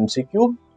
MCQ,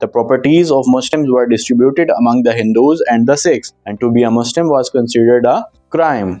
The properties of Muslims were distributed among the Hindus and the Sikhs, and to be a Muslim was considered a crime.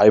I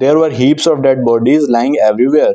There were heaps of dead bodies lying everywhere.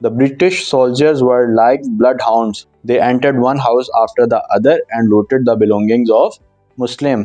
The British soldiers were like bloodhounds. They entered one house after the other and looted the belongings of Muslim.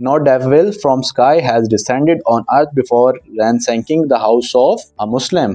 No devil from sky has descended on earth before ransacking the house of a Muslim.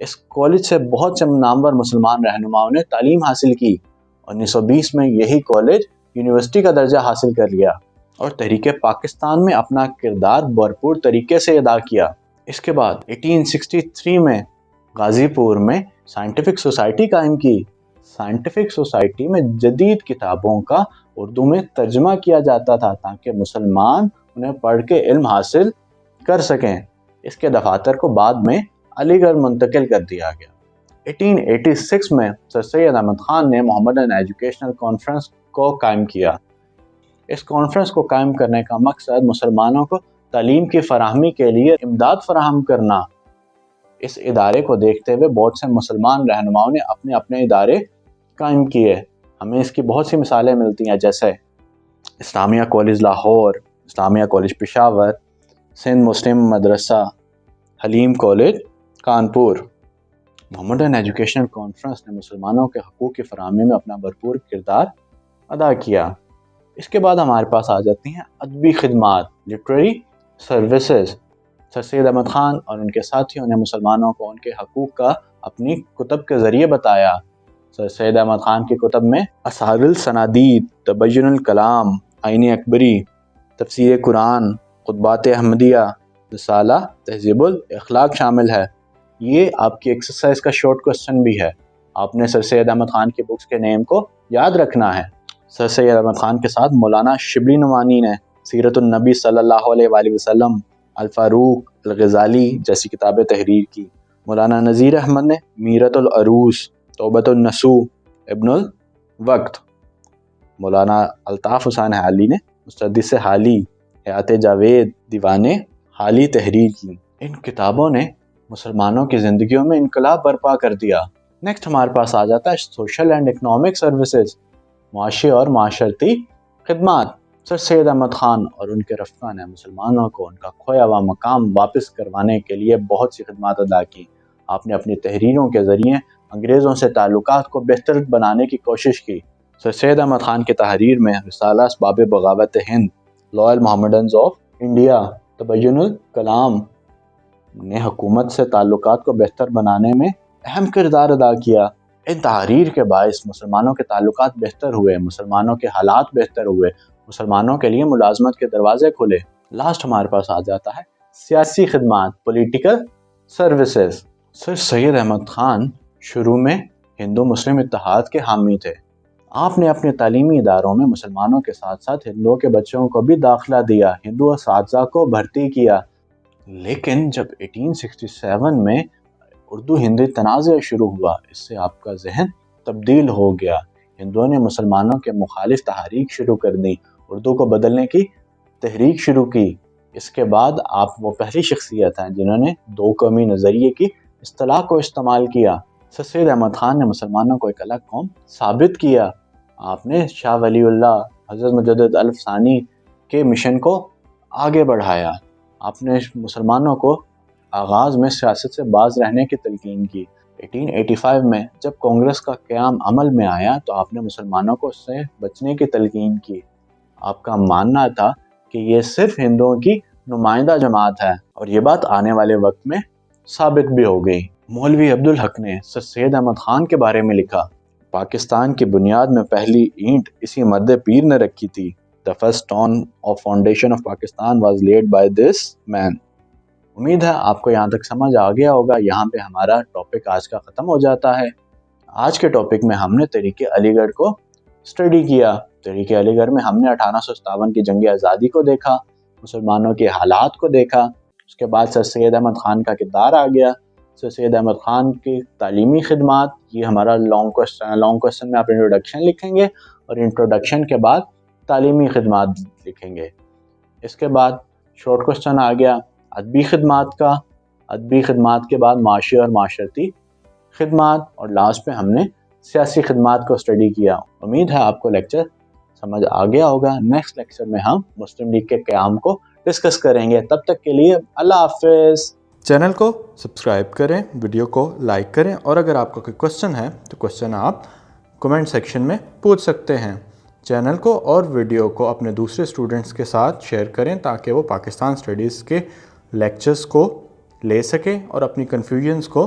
اس college سے بہت سے نامور مسلمان رہنماؤں نے تعلیم حاصل کی۔ 1920 میں یہی کالج یونیورسٹی کا درجہ حاصل کر لیا اور تحریک پاکستان میں اپنا کردار بھرپور طریقے سے ادا کیا۔ اس کے بعد 1863 میں غازی پور میں سائنٹیفک سوسائٹی قائم کی۔ سائنٹیفک سوسائٹی میں جدید کتابوں کا اردو میں ترجمہ کیا جاتا تھا تاکہ مسلمان انہیں پڑھ کے علم حاصل کر سکیں۔ اس کے دفاتر کو بعد میں علی گڑھ منتقل کر دیا گیا۔ 1886 میں سر سید احمد خان نے محمدن ایجوکیشنل کانفرنس کو قائم کیا۔ اس کانفرنس کو قائم کرنے کا مقصد مسلمانوں کو تعلیم کی فراہمی کے لیے امداد فراہم کرنا۔ اس ادارے کو دیکھتے ہوئے بہت سے مسلمان رہنماؤں نے اپنے اپنے ادارے قائم کیے۔ ہمیں اس کی بہت سی مثالیں ملتی ہیں، جیسے اسلامیہ کالج لاہور، اسلامیہ کالج پشاور، سندھ مسلم مدرسہ، حلیم کالج کانپور۔ محمدن ایجوکیشنل کانفرنس نے مسلمانوں کے حقوق کی فراہمی میں اپنا بھرپور کردار ادا کیا۔ اس کے بعد ہمارے پاس آ جاتی ہیں ادبی خدمات، لٹریری سروسز۔ سر سید احمد خان اور ان کے ساتھیوں نے مسلمانوں کو ان کے حقوق کا اپنی کتب کے ذریعے بتایا۔ سر سید احمد خان کی کتب میں اسرار الصنادید، تبین الکلام، آئین اکبری، تفسیر قرآن، خطبات احمدیہ، رسالہ تہذیب الاخلاق شامل ہے۔ یہ آپ کی ایکسرسائز کا شارٹ کوسچن بھی ہے۔ آپ نے سر سید احمد خان کی بکس کے نیم کو یاد رکھنا ہے۔ سر سید احمد خان کے ساتھ مولانا شبلی نعمانی نے سیرت النبی صلی اللہ علیہ وآلہ وسلم، الفاروق، الغزالی جیسی کتابیں تحریر کی۔ مولانا نذیر احمد نے میرۃ العروس، توبۃ النصوح، ابن الوقت۔ مولانا الطاف حسین حالی نے مستحدث حالی، حیات جاوید، دیوان حالی تحریر کی۔ ان کتابوں نے مسلمانوں کی زندگیوں میں انقلاب برپا کر دیا۔ نیکسٹ ہمارے پاس آ جاتا ہے سوشل اینڈ اکنامک سروسز، معاشی اور معاشرتی خدمات۔ سر سید احمد خان اور ان کے رفقا نے مسلمانوں کو ان کا کھویا ہوا مقام واپس کروانے کے لیے بہت سی خدمات ادا کی۔ آپ نے اپنی تحریروں کے ذریعے انگریزوں سے تعلقات کو بہتر بنانے کی کوشش کی۔ سر سید احمد خان کی تحریر میں رسالہ اسباب بغاوت ہند، لوئل محمڈنز آف انڈیا، تبین الکلام نے حکومت سے تعلقات کو بہتر بنانے میں اہم کردار ادا کیا۔ ان تحریر کے باعث مسلمانوں کے تعلقات بہتر ہوئے، مسلمانوں کے حالات بہتر ہوئے، مسلمانوں کے لیے ملازمت کے دروازے کھلے۔ لاسٹ ہمارے پاس آ جاتا ہے سیاسی خدمات، پولیٹیکل سروسز۔ سر سید احمد خان شروع میں ہندو مسلم اتحاد کے حامی تھے۔ آپ نے اپنے تعلیمی اداروں میں مسلمانوں کے ساتھ ساتھ ہندوؤں کے بچوں کو بھی داخلہ دیا، ہندو اساتذہ کو بھرتی کیا۔ لیکن جب 1867 میں اردو ہندی تنازع شروع ہوا، اس سے آپ کا ذہن تبدیل ہو گیا۔ ہندوؤں نے مسلمانوں کے مخالف تحریک شروع کر دی، اردو کو بدلنے کی تحریک شروع کی۔ اس کے بعد آپ وہ پہلی شخصیت ہیں جنہوں نے دو قومی نظریے کی اصطلاح کو استعمال کیا۔ سر سید احمد خان نے مسلمانوں کو ایک الگ قوم ثابت کیا۔ آپ نے شاہ ولی اللہ، حضرت مجدد الف ثانی کے مشن کو آگے بڑھایا۔ آپ نے مسلمانوں کو آغاز میں سیاست سے باز رہنے کی تلقین کی۔ 1885 میں جب کانگریس کا قیام عمل میں آیا تو آپ نے مسلمانوں کو اس سے بچنے کی تلقین کی۔ آپ کا ماننا تھا کہ یہ صرف ہندوؤں کی نمائندہ جماعت ہے، اور یہ بات آنے والے وقت میں ثابت بھی ہو گئی۔ مولوی عبدالحق نے سر سید احمد خان کے بارے میں لکھا، پاکستان کی بنیاد میں پہلی اینٹ اسی مرد پیر نے رکھی تھی۔ The first stone of foundation of Pakistan was laid by this man۔ امید ہے آپ کو یہاں تک سمجھ آ گیا ہوگا۔ یہاں پہ ہمارا ٹاپک آج کا ختم ہو جاتا ہے۔ آج کے ٹاپک میں ہم نے تحریک علی گڑھ کو اسٹڈی کیا۔ تحریک علی گڑھ میں ہم نے 1857 کی جنگ آزادی کو دیکھا، مسلمانوں کے حالات کو دیکھا۔ اس کے بعد سر سید احمد خان کا کردار آ گیا۔ سر سید احمد خان کی تعلیمی خدمات، یہ ہمارا لانگ کوسچن میں آپ انٹروڈکشن لکھیں گے، اور انٹروڈکشن کے بعد تعلیمی خدمات لکھیں گے۔ اس کے بعد شارٹ کوسچن آ گیا ادبی خدمات کا، ادبی خدمات کے بعد معاشی اور معاشرتی خدمات، اور لاسٹ پہ ہم نے سیاسی خدمات کو اسٹڈی کیا۔ امید ہے آپ کو لیکچر سمجھ آ گیا ہوگا۔ نیکسٹ لیکچر میں ہم مسلم لیگ کے قیام کو ڈسکس کریں گے۔ تب تک کے لیے اللہ حافظ۔ چینل کو سبسکرائب کریں، ویڈیو کو لائک کریں، اور اگر آپ کا کوئی کوسچن ہے تو کوسچن آپ کمنٹ سیکشن میں پوچھ سکتے ہیں۔ چینل کو اور ویڈیو کو اپنے دوسرے اسٹوڈنٹس کے ساتھ شیئر کریں تاکہ وہ پاکستان اسٹڈیز کے لیکچرز کو لے سکیں اور اپنی کنفیوژنس کو